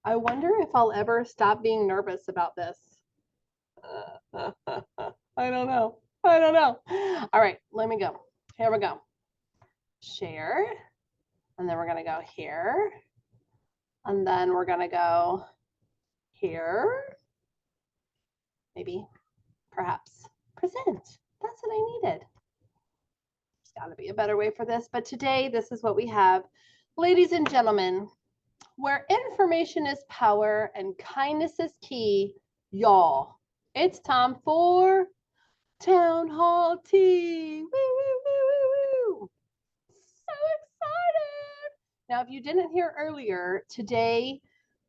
I wonder if I'll ever stop being nervous about this. I don't know. I don't know. All right, let me go. Here we go. Share. And then we're going to go here. And then we're going to go here. Maybe, perhaps, present. That's what I needed. There's got to be a better way for this. But today, this is what we have. Ladies and gentlemen, where information is power and kindness is key, y'all, it's time for Town Hall Tea. Woo, woo, woo, woo, woo. So excited. Now, if you didn't hear earlier, today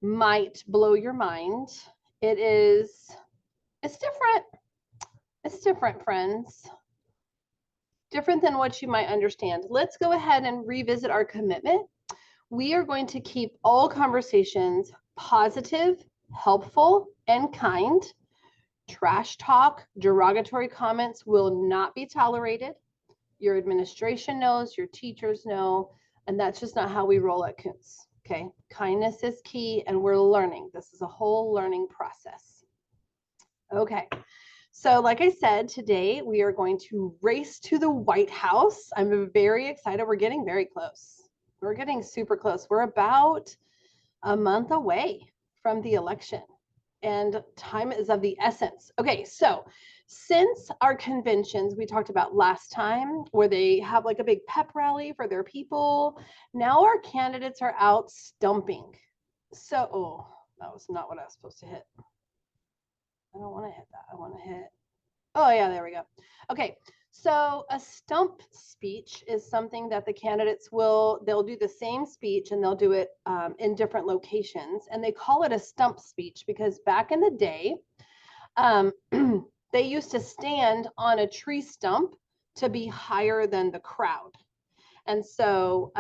might blow your mind. It's different. It's different, friends. Different than what you might understand. Let's go ahead and revisit our commitment. We are going to keep all conversations positive, helpful, and kind. Trash talk, derogatory comments will not be tolerated. Your administration knows, your teachers know, and that's just not how we roll at Koontz. Okay, kindness is key, and we're learning. This is a whole learning process. Okay, so like I said, today we are going to race to the White House. I'm very excited. We're getting very close. We're getting super close. We're about a month away from the election, and time is of the essence. Okay, so since our conventions we talked about last time, where they have like a big pep rally for their people, now our candidates are out stumping. So, oh, that was not what I was supposed to hit. I don't want to hit that. I want to hit, oh yeah, there we go. Okay, so a stump speech is something that the candidates they'll do the same speech and they'll do it in different locations. And they call it a stump speech because back in the day, they used to stand on a tree stump to be higher than the crowd. And so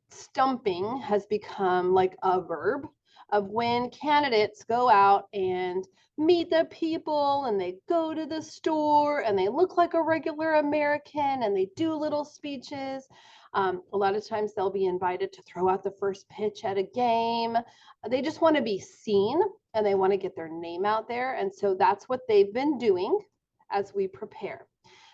stumping has become like a verb of when candidates go out and meet the people and they go to the store and they look like a regular American and they do little speeches. A lot of times they'll be invited to throw out the first pitch at a game. They just want to be seen and they want to get their name out there. And so that's what they've been doing as we prepare.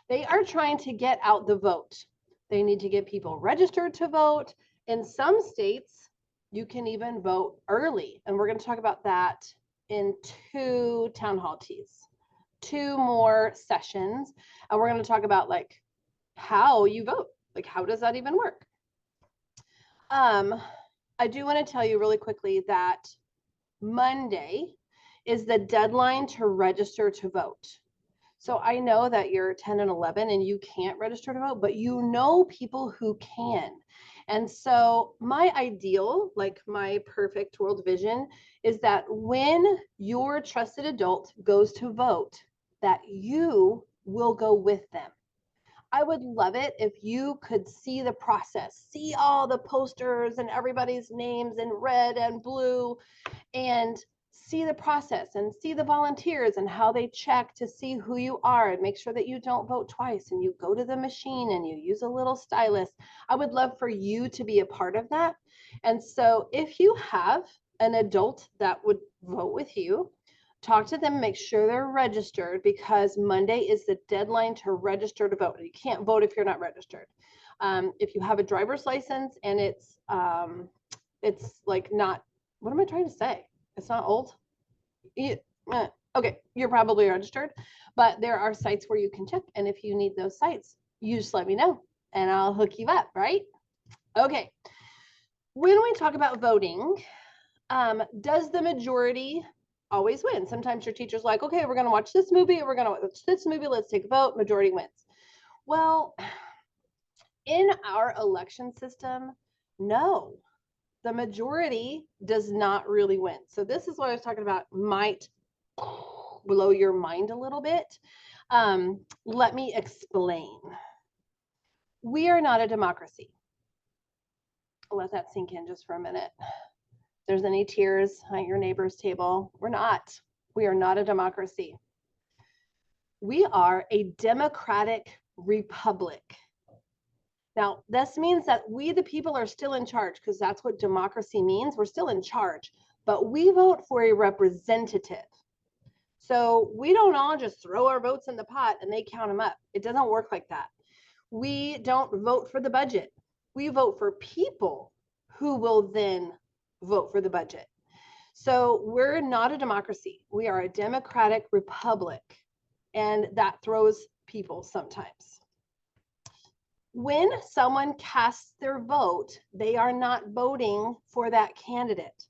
They are trying to get out the vote. They need to get people registered to vote. In some states, you can even vote early. And we're going to talk about that in 2 town hall teas, 2 more sessions. And we're going to talk about like how you vote. Like, how does that even work? I do want to tell you really quickly that Monday is the deadline to register to vote. So I know that you're 10 and 11 and you can't register to vote, but you know people who can. And so my ideal, like my perfect world vision, is that when your trusted adult goes to vote, that you will go with them. I would love it if you could see the process, see all the posters and everybody's names in red and blue, and see the process and see the volunteers and how they check to see who you are and make sure that you don't vote twice and you go to the machine and you use a little stylus. I would love for you to be a part of that. And so if you have an adult that would vote with you, talk to them, make sure they're registered, because Monday is the deadline to register to vote. You can't vote if you're not registered. If you have a driver's license and it's like not, what am I trying to say? It's not old. Okay, you're probably registered, but there are sites where you can check. And if you need those sites, you just let me know and I'll hook you up, right? Okay. When we talk about voting, does the majority always win? Sometimes your teacher's like, okay, we're going to watch this movie, or we're going to watch this movie, let's take a vote, majority wins. Well, in our election system, no, the majority does not really win. So this is what I was talking about, might blow your mind a little bit. Let me explain. We are not a democracy. I'll let that sink in just for a minute. If there's any tears at your neighbor's table, we're not. We are not a democracy. We are a democratic republic. Now, this means that we, the people, are still in charge, because that's what democracy means. We're still in charge, but we vote for a representative. So we don't all just throw our votes in the pot and they count them up. It doesn't work like that. We don't vote for the budget. We vote for people who will then vote for the budget. So we're not a democracy. We are a democratic republic, and that throws people sometimes. When someone casts their vote, they are not voting for that candidate.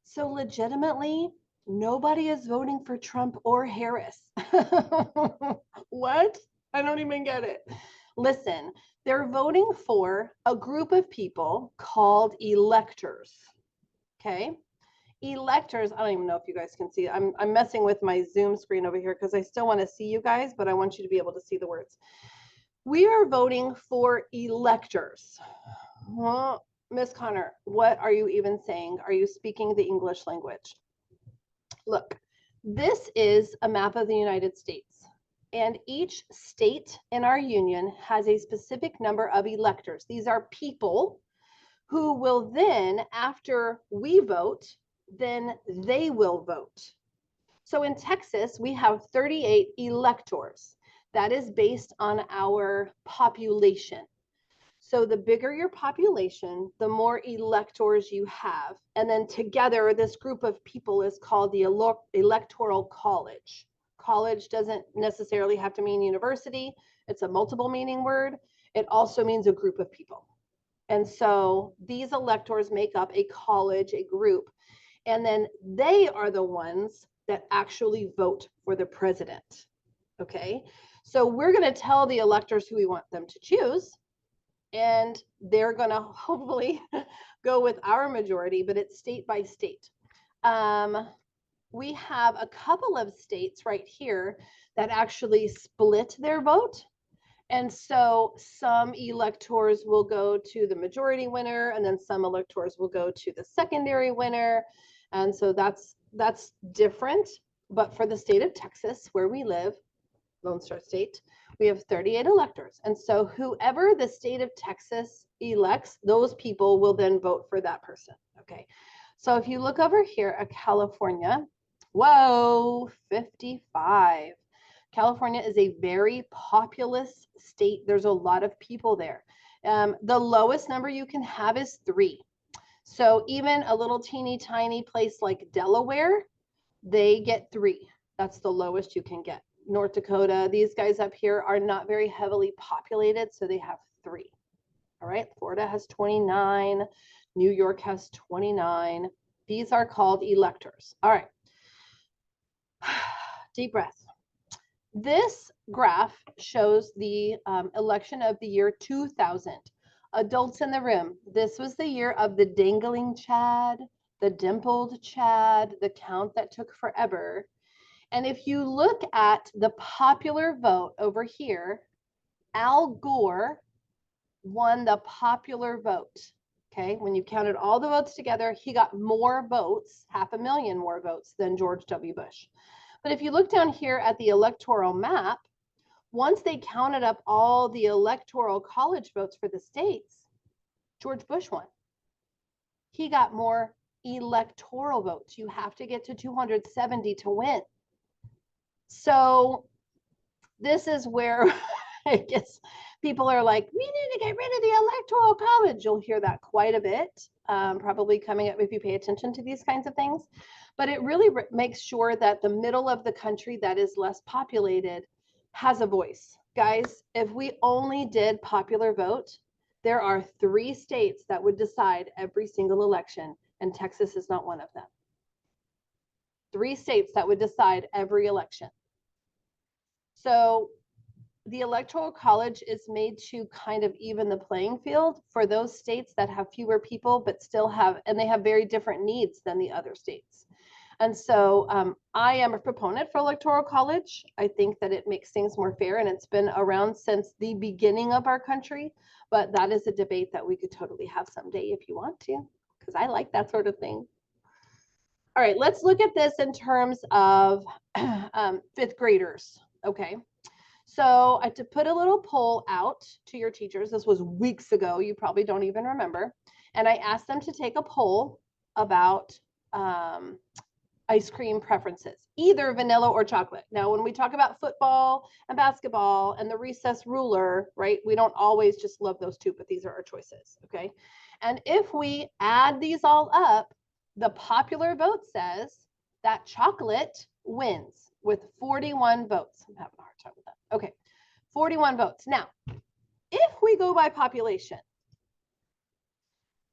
So legitimately, nobody is voting for Trump or Harris. What? I don't even get it. Listen, they're voting for a group of people called electors. Okay? Electors, I don't even know if you guys can see it. I'm messing with my Zoom screen over here because I still want to see you guys, but I want you to be able to see the words. We are voting for electors. Well, Miss Connor, what are you even saying? Are you speaking the English language? Look, this is a map of the United States, and each state in our union has a specific number of electors. These are people who will then, after we vote, then they will vote. So in Texas, we have 38 electors. That is based on our population. So the bigger your population, the more electors you have. And then together, this group of people is called the Electoral College. College doesn't necessarily have to mean university. It's a multiple meaning word. It also means a group of people. And so these electors make up a college, a group, and then they are the ones that actually vote for the president. Okay, so we're going to tell the electors who we want them to choose, and they're going to hopefully go with our majority, but it's state by state. We have a couple of states right here that actually split their vote. And so some electors will go to the majority winner, and then some electors will go to the secondary winner. And so that's different. But for the state of Texas, where we live, Lone Star State, we have 38 electors. And so whoever the state of Texas elects, those people will then vote for that person. Okay. So if you look over here at California, whoa, 55. California is a very populous state. There's a lot of people there. The lowest number you can have is 3. So even a little teeny tiny place like Delaware, they get 3. That's the lowest you can get. North Dakota, these guys up here are not very heavily populated, so they have 3. All right, Florida has 29. New York has 29. These are called electors. All right. Deep breath. This graph shows the election of the year 2000. Adults in the room, this was the year of the dangling Chad, the dimpled Chad, the count that took forever. And if you look at the popular vote over here, Al Gore won the popular vote. Okay, when you counted all the votes together, he got more votes, 500,000 more votes than George W. Bush. But if you look down here at the electoral map, once they counted up all the electoral college votes for the states, George Bush won. He got more electoral votes. You have to get to 270 to win. So this is where I guess people are like, we need to get rid of the electoral college. You'll hear that quite a bit, probably coming up if you pay attention to these kinds of things. But it really makes sure that the middle of the country that is less populated has a voice. Guys, if we only did popular vote, there are 3 states that would decide every single election, and Texas is not one of them. 3 states that would decide every election. So the Electoral College is made to kind of even the playing field for those states that have fewer people, but still have, and they have very different needs than the other states. And so I am a proponent for Electoral College. I think that it makes things more fair, and it's been around since the beginning of our country, but that is a debate that we could totally have someday if you want to, because I like that sort of thing. All right, let's look at this in terms of 5th graders, okay? So I had to put a little poll out to your teachers. This was weeks ago. You probably don't even remember. And I asked them to take a poll about ice cream preferences, either vanilla or chocolate. Now, when we talk about football and basketball and the recess ruler, right, we don't always just love those two, but these are our choices, okay? And if we add these all up, the popular vote says that chocolate wins with 41 votes. I'm having a hard time with that. Okay, 41 votes. Now, if we go by population,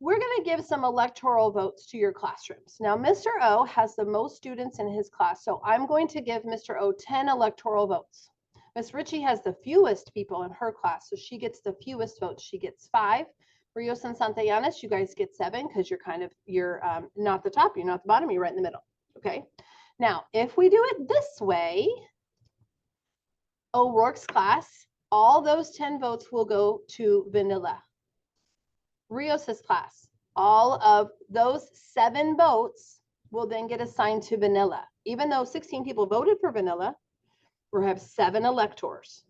we're going to give some electoral votes to your classrooms. Now, Mr. O has the most students in his class, so I'm going to give Mr. O 10 electoral votes. Miss Ritchie has the fewest people in her class, so she gets the fewest votes. She gets 5. Rios and Santillanes, you guys get 7 because you're not the top, you're not the bottom, you're right in the middle. Okay. Now, if we do it this way, O'Rourke's class, all those 10 votes will go to vanilla. Rios's class, all of those 7 votes will then get assigned to vanilla. Even though 16 people voted for vanilla, we'll have 7 electors.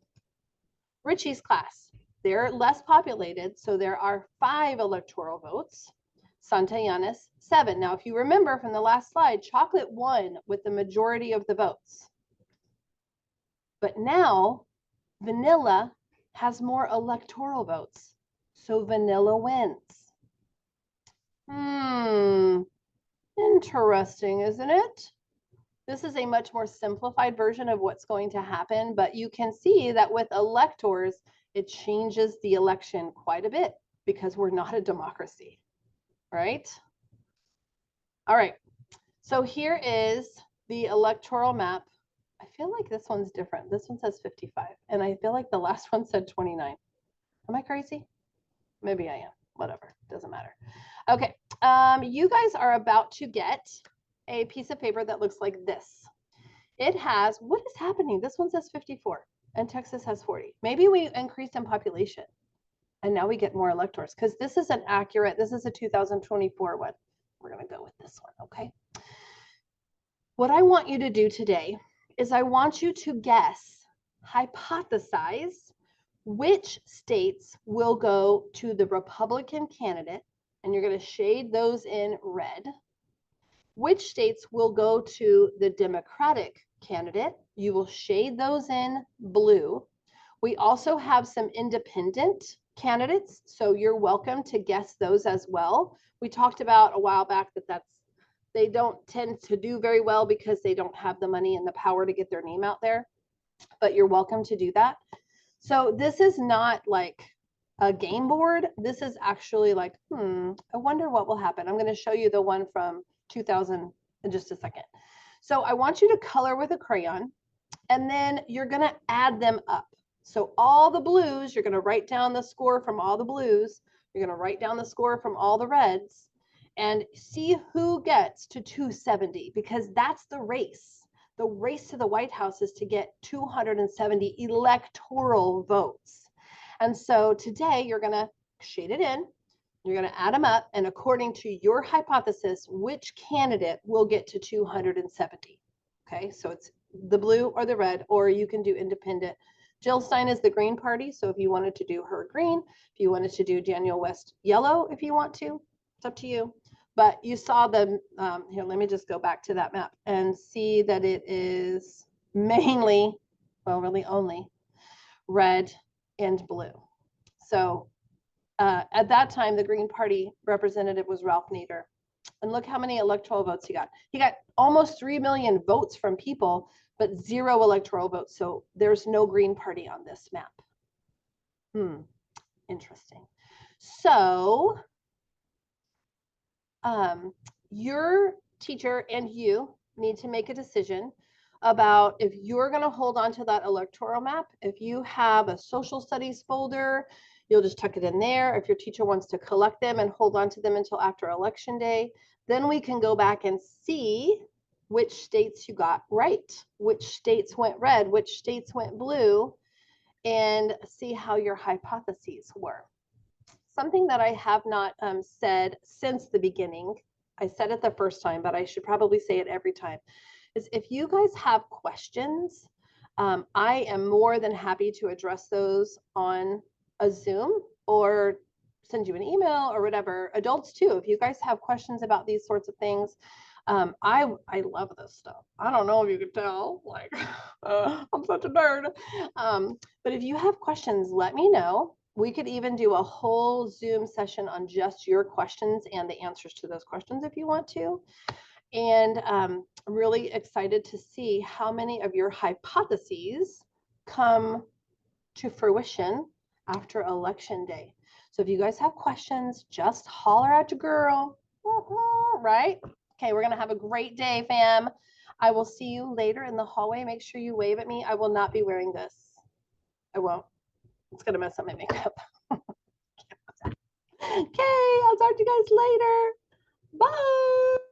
Richie's class, they're less populated, so there are 5 electoral votes. Santillanes, 7. Now, if you remember from the last slide, chocolate won with the majority of the votes. But now, vanilla has more electoral votes. So vanilla wins. Interesting, isn't it? This is a much more simplified version of what's going to happen, but you can see that with electors, it changes the election quite a bit because we're not a democracy, right? All right, so here is the electoral map. I feel like this one's different. This one says 55, and I feel like the last one said 29. Am I crazy? Maybe I am. Whatever, doesn't matter. Okay, you guys are about to get a piece of paper that looks like this. It has, what is happening? This one says 54 and Texas has 40. Maybe we increased in population and now we get more electors because this is an accurate, this is a 2024 one. We're gonna go with this one, okay? What I want you to do today is I want you to guess, hypothesize, which states will go to the Republican candidate, and you're going to shade those in red. Which states will go to the Democratic candidate? You will shade those in blue. We also have some independent candidates, so you're welcome to guess those as well. We talked about a while back that they don't tend to do very well because they don't have the money and the power to get their name out there, but you're welcome to do that. So this is not like a game board. This is actually like, I wonder what will happen. I'm going to show you the one from 2000 in just a second. So I want you to color with a crayon, and then you're going to add them up. So all the blues, you're going to write down the score from all the blues. You're going to write down the score from all the reds and see who gets to 270, because that's the race. The race to the White House is to get 270 electoral votes. And so today you're going to shade it in, you're going to add them up, and according to your hypothesis, which candidate will get to 270? Okay, so it's the blue or the red, or you can do independent. Jill Stein is the Green Party, so if you wanted to do her green, if you wanted to do Daniel West yellow, if you want to, it's up to you. But you saw the, here, let me just go back to that map and see that it is mainly, well, really only red and blue. So at that time, the Green Party representative was Ralph Nader. And look how many electoral votes he got. He got almost 3 million votes from people, but 0 electoral votes. So there's no Green Party on this map. Interesting. So your teacher and you need to make a decision about if you're going to hold on to that electoral map. If you have a social studies folder, you'll just tuck it in there. If your teacher wants to collect them and hold on to them until after election day, then we can go back and see which states you got right, which states went red, which states went blue, and see how your hypotheses were. Something that I have not said since the beginning, I said it the first time, but I should probably say it every time, is if you guys have questions, I am more than happy to address those on a Zoom or send you an email or whatever. Adults too, if you guys have questions about these sorts of things, I love this stuff. I don't know if you could tell, like I'm such a nerd. But if you have questions, let me know. We could even do a whole Zoom session on just your questions and the answers to those questions if you want to. And really excited to see how many of your hypotheses come to fruition after election day. So if you guys have questions, just holler at your girl, right? Okay, we're gonna have a great day, fam. I will see you later in the hallway. Make sure you wave at me. I will not be wearing this. I won't. It's gonna mess up my makeup. Okay, I'll talk to you guys later. Bye.